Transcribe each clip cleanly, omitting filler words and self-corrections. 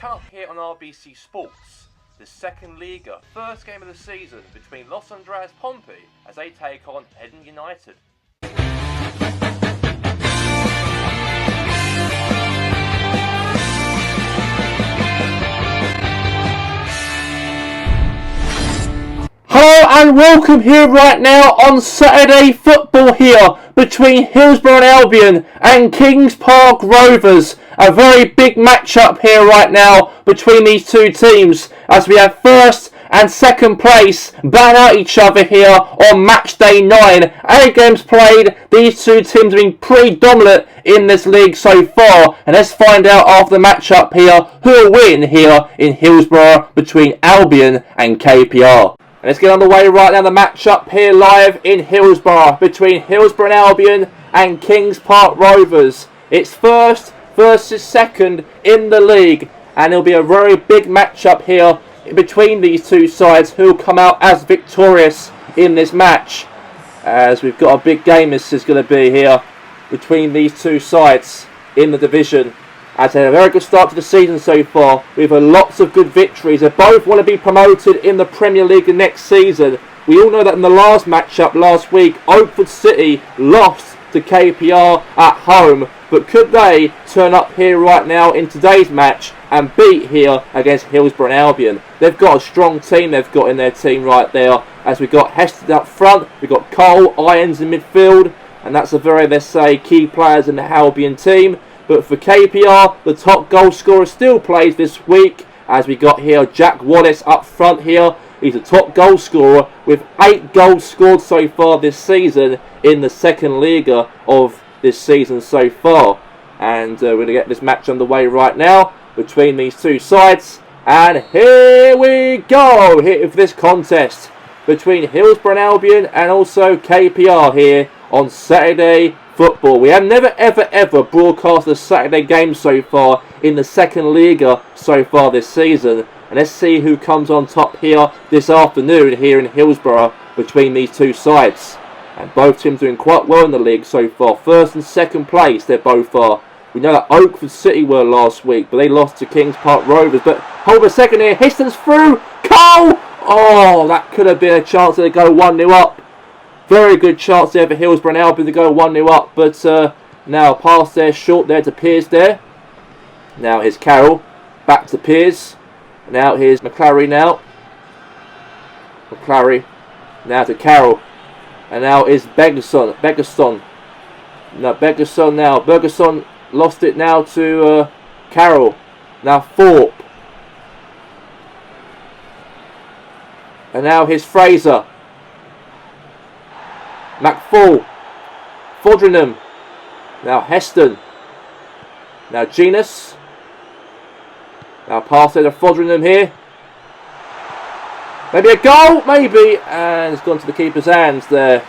Come up here on RBC Sports, the SecondLiga, first game of the season between Los Andreas Pompey as they take on Hedden United. Hello and welcome here right now on Saturday football here between Hiddlesbrough and Albion and Kings Park Rovers. A very big matchup here right now between these two teams as we have first and second place battle out each other here on match day 9. 8 games played, these two teams have been pretty dominant in this league so far, and let's find out after the matchup here who will win here in Hiddlesbrough between Albion and KPR. And let's get underway right now, the matchup here live in Hiddlesbrough between Hiddlesbrough and Albion and Kings Park Rovers. It's first versus second in the league, and it'll be a very big matchup here between these two sides who will come out as victorious in this match, as we've got a big game this is going to be here between these two sides in the division. As they had a very good start to the season so far, with lots of good victories. They both want to be promoted in the Premier League next season. We all know that in the last matchup last week, Oakford City lost to KPR at home. But could they turn up here right now in today's match and beat here against Hiddlesbrough and Albion? They've got a strong team they've got in their team right there. As we've got Heston up front, we've got Cole, Irons in midfield. And that's a very, let's say, key players in the Albion team. But for KPR, the top goal scorer still plays this week, as we got here Jack Wallace up front here. He's a top goal scorer with 8 goals scored so far this season in the SecondLiga of this season so far. And we're going to get this match underway right now between these two sides. And here we go, here with this contest between Hiddlesbrough and Albion and also KPR here on Saturday football. We have never ever broadcast a Saturday game so far in the SecondLiga so far this season. And let's see who comes on top here this afternoon here in Hiddlesbrough between these two sides. And both teams doing quite well in the league so far. First and second place they both are. We know that Oakford City were last week, but they lost to Kings Park Rovers. But hold a second here, Heston's through, Cole! Oh, that could have been a chance to go 1-0 up. Very good chance there for Hiddlesbrough and Albion to go 1-0 up, but now pass there, short there to Piers there. Now here's Carroll, back to Piers. Now here's McClary now. McClary, now to Carroll. And now is Begerson. Now Bergerson lost it now to Carroll. Now Thorpe. And now here's Fraser. McFall, Fodringham, now Heston, now Genus, now pass there to Fodringham here, maybe a goal, maybe, and it's gone to the keeper's hands there.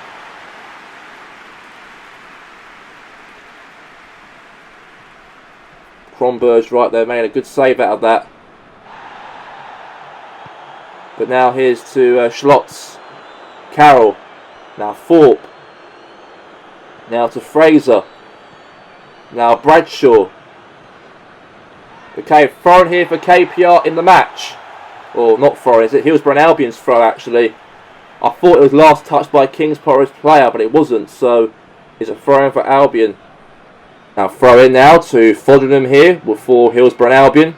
Kronberg's right there, made a good save out of that. But now here's to Schlotz, Carroll. Now Thorpe. Now to Fraser. Now Bradshaw. Okay, thrown here for KPR in the match. Or not thrown, is it? Hiddlesbrough and Albion's throw actually. I thought it was last touched by Kings Park's player, but it wasn't. So it's a throw in for Albion. Now throw in now to Fodringham here for Hiddlesbrough and Albion.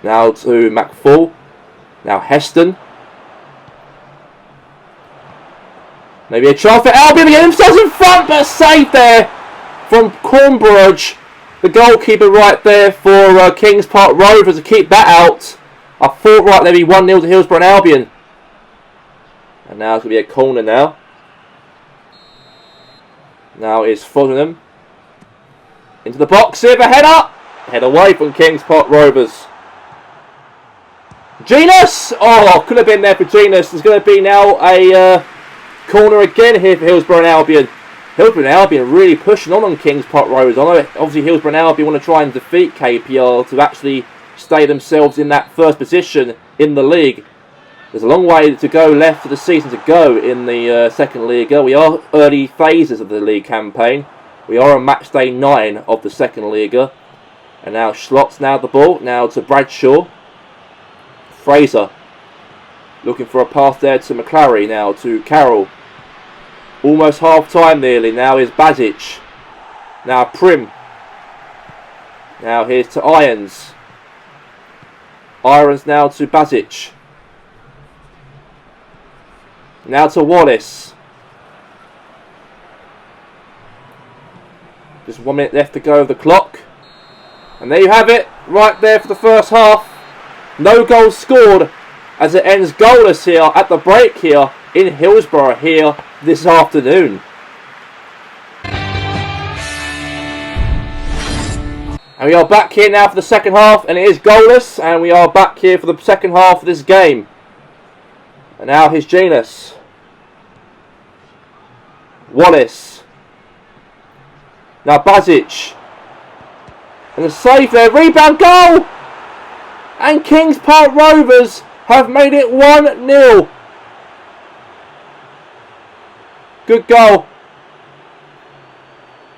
Now to McFall. Now Heston. Maybe a chance for Albion to get themselves in front, but a save there from Kronberg, the goalkeeper right there for Kings Park Rovers to keep that out. I thought right there be 1-0 to Hiddlesbrough and Albion. And now it's going to be a corner now. Now is Fodringham. Into the box here for header. Head away from Kings Park Rovers. Genus! Oh, could have been there for Genus. There's going to be now a corner again here for Hiddlesbrough and Albion. Hiddlesbrough and Albion really pushing on Kings Park Rovers. I know obviously Hiddlesbrough and Albion want to try and defeat KPR to actually stay themselves in that first position in the league. There's a long way to go left for the season to go in the SecondLiga. We are early phases of the league campaign. We are on match day 9 of the SecondLiga. And now Schlott's now the ball. Now to Bradshaw. Fraser. Looking for a pass there to McClary. Now to Carroll. Almost half time nearly. Now is Bazic. Now Prim. Now here's to Irons. Irons now to Bazic. Now to Wallace. Just 1 minute left to go of the clock. And there you have it. Right there for the first half. No goals scored as it ends goalless here at the break here in Hiddlesbrough here this afternoon. And we are back here now for the second half, and it is goalless, and we are back here for the second half of this game. And now here's Janus. Wallace. Now Bazic. And the save there, rebound, goal! And Kings Park Rovers have made it 1-0. Good goal.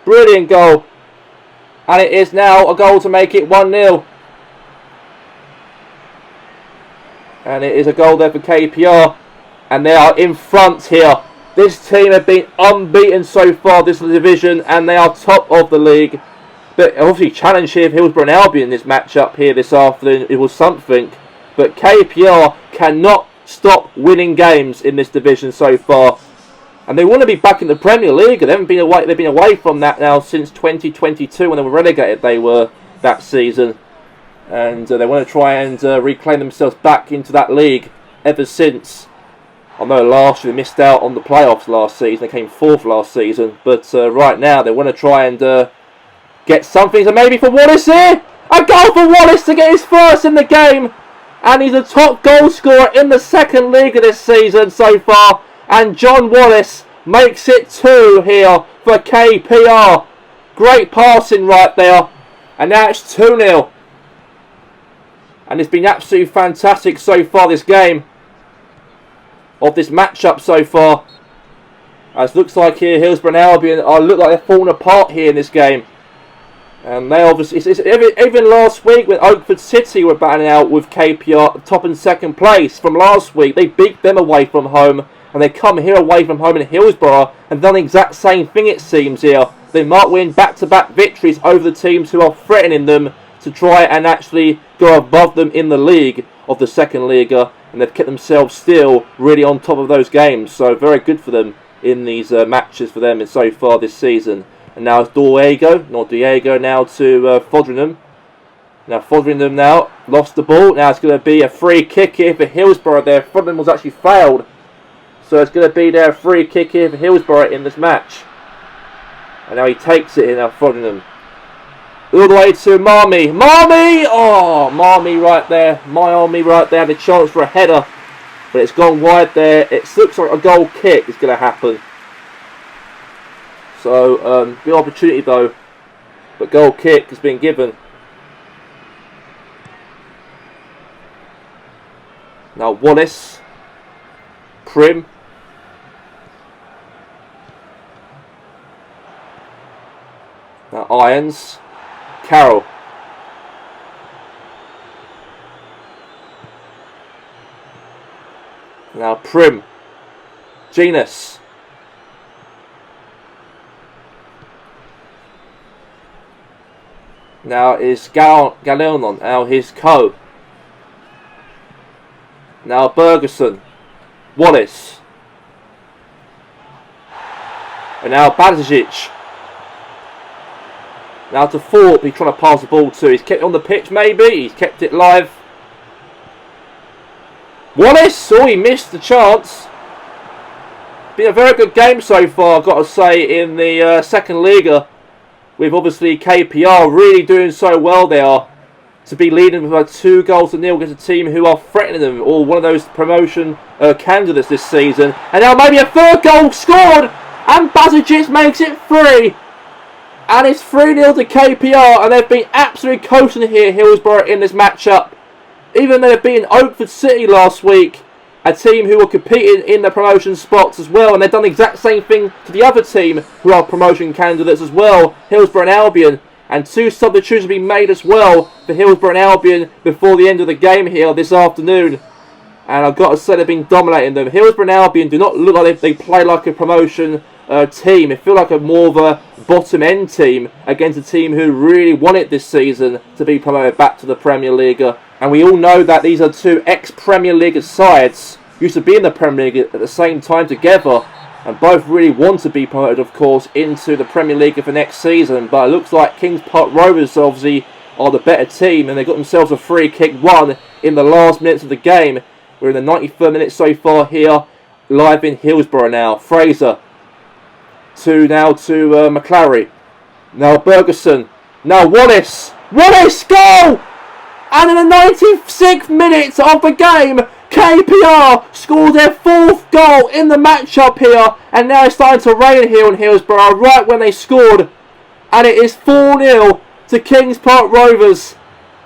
Brilliant goal. And it is now a goal to make it 1-0. And it is a goal there for KPR. And they are in front here. This team have been unbeaten so far this division. And they are top of the league. But obviously challenge here for Hiddlesbrough and Albion in this matchup here this afternoon. It was something. But KPR cannot stop winning games in this division so far. And they want to be back in the Premier League. They haven't been away. They've been away from that now since 2022 when they were relegated. They were that season, and they want to try and reclaim themselves back into that league. Ever since, I know last year they missed out on the playoffs last season. They came fourth last season, but right now they want to try and get something. So maybe for Wallace here, a goal for Wallace to get his first in the game, and he's the top goal scorer in the second league of this season so far. And John Wallace makes it 2 here for KPR. Great passing right there. And now it's 2-0. And it's been absolutely fantastic so far this game. Of this matchup so far. As looks like here Hillsborough and Albion look like they're falling apart here in this game. And they obviously, even last week when Oakford City were battling out with KPR top and second place from last week, they beat them away from home. And they come here away from home in Hillsborough and done the exact same thing it seems here. They might win back-to-back victories over the teams who are threatening them to try and actually go above them in the league of the SecondLiga. And they've kept themselves still really on top of those games. So very good for them in these matches for them so far this season. And now it's Diego now to Fodringham. Now Fodringham now lost the ball. Now it's going to be a free kick here for Hillsborough there. Fodringham was actually failed. So it's going to be their free kick here for Hillsborough in this match. And now he takes it in now, Fodringham. All the way to Marmy. Marmy! Oh, Marmy right there. Marmy right there. Had a chance for a header. But it's gone wide there. It looks like a goal kick is going to happen. So, good opportunity though. But goal kick has been given. Now Wallace. Prim. Now Irons. Carroll. Now Prim. Janus. Now is Galeonon. Now his Co. Now Bergerson. Wallace. And now Bazic. Now to Thorpe, he's trying to pass the ball to. He's kept it on the pitch maybe. He's kept it live. Wallace! Oh, he missed the chance. Been a very good game so far, I've got to say, in the SecondLiga. With obviously KPR really doing so well there. To be leading with 2-0 against a team who are threatening them. Or one of those promotion candidates this season. And now maybe a third goal scored! And Bazic makes it 3. And it's 3-0 to KPR, and they've been absolutely coasting here, Hillsborough, in this matchup. Even though they've beaten Oakford City last week, a team who were competing in the promotion spots as well, and they've done the exact same thing to the other team who are promotion candidates as well, Hillsborough and Albion. And 2 substitutions will be made as well for Hillsborough and Albion before the end of the game here this afternoon. And I've got to say they've been dominating them. Hillsborough and Albion do not look like they play like a promotion team. They feel like a more of a bottom end team against a team who really wanted this season to be promoted back to the Premier League. And we all know that these are 2 ex-Premier League sides, used to be in the Premier League at the same time together, and both really want to be promoted, of course, into the Premier League for next season. But it looks like Kings Park Rovers obviously are the better team, and they got themselves a free kick won in the last minutes of the game. We're in the 93rd minute so far here, live in Hiddlesbrough now. Fraser to McClary. Now Bergerson. Now Wallace. Wallace, goal! And in the 96th minute of the game, KPR scored their 4th goal in the matchup here. And now it's starting to rain here in Hillsborough right when they scored. And it is 4-0 to Kings Park Rovers.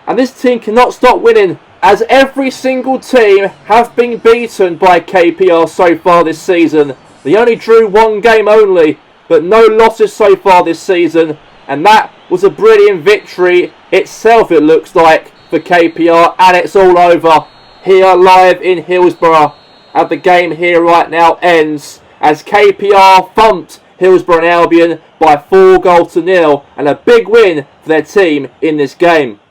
And this team cannot stop winning, as every single team have been beaten by KPR so far this season. They only drew 1 game only, but no losses so far this season. And that was a brilliant victory itself, it looks like, for KPR. And it's all over here live in Hillsborough. And the game here right now ends as KPR thumped Hillsborough and Albion by 4-0. And a big win for their team in this game.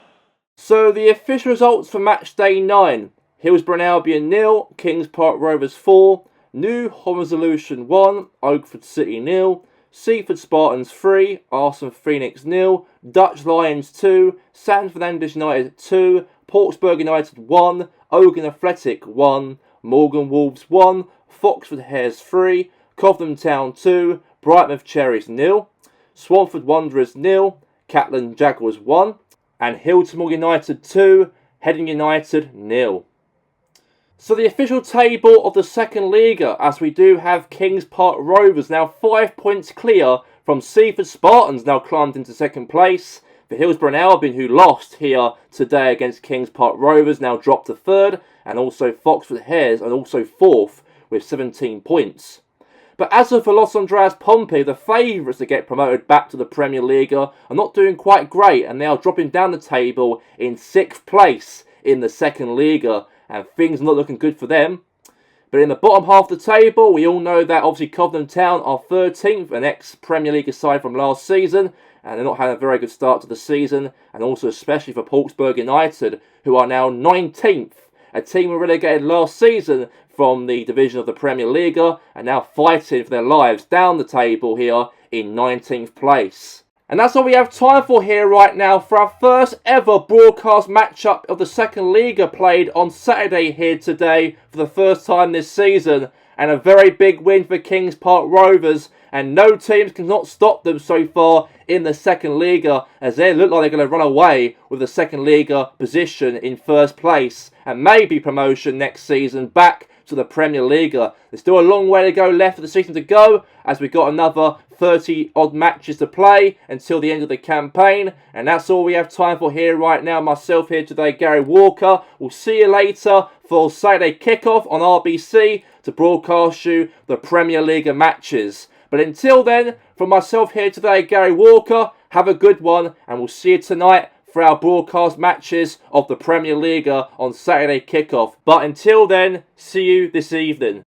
So the official results for match day 9. Hillsborough and Albion 0, Kings Park Rovers 4, New Home Resolution 1, Oakford City 0, Seaford Spartans 3, Arsenal Phoenix 0, Dutch Lions 2, San Fernandez United 2, Portsburg United 1, Ogan Athletic 1, Morgan Wolves 1, Foxford Hares 3, Cobham Town 2, Brightmouth Cherries 0, Swanford Wanderers 0, Catlin Jaguars 1, and Hillsborough United 2, Heading United 0. So the official table of the SecondLiga, as we do have Kings Park Rovers now 5 points clear from Seaford Spartans, now climbed into 2nd place. For Hillsborough and Albion, who lost here today against Kings Park Rovers, now dropped to 3rd. And also Foxford Hares and also 4th with 17 points. But as for Los Andreas Pompey, the favourites to get promoted back to the Premier League are not doing quite great, and they are dropping down the table in 6th place in the SecondLiga, and things are not looking good for them. But in the bottom half of the table, we all know that obviously Cobham Town are 13th, an ex-Premier League side from last season, and they're not having a very good start to the season, and also especially for Portsburg United, who are now 19th, a team who were relegated last season from the division of the Premier League, and now fighting for their lives down the table here in 19th place. And that's all we have time for here right now for our first ever broadcast matchup of the SecondLiga, played on Saturday here today for the first time this season. And a very big win for Kings Park Rovers, and no teams cannot stop them so far in the SecondLiga, as they look like they're going to run away with the SecondLiga position in 1st place and maybe promotion next season back to the Premier League. There's still a long way to go left for the season to go, as we've got another 30 odd matches to play until the end of the campaign, and that's all we have time for here right now. Myself here today, Gary Walker. We'll see you later for Saturday kickoff on RBC to broadcast you the Premier League matches. But until then, from myself here today, Gary Walker, have a good one, and we'll see you tonight for our broadcast matches of the Premier League on Saturday kickoff. But until then, see you this evening.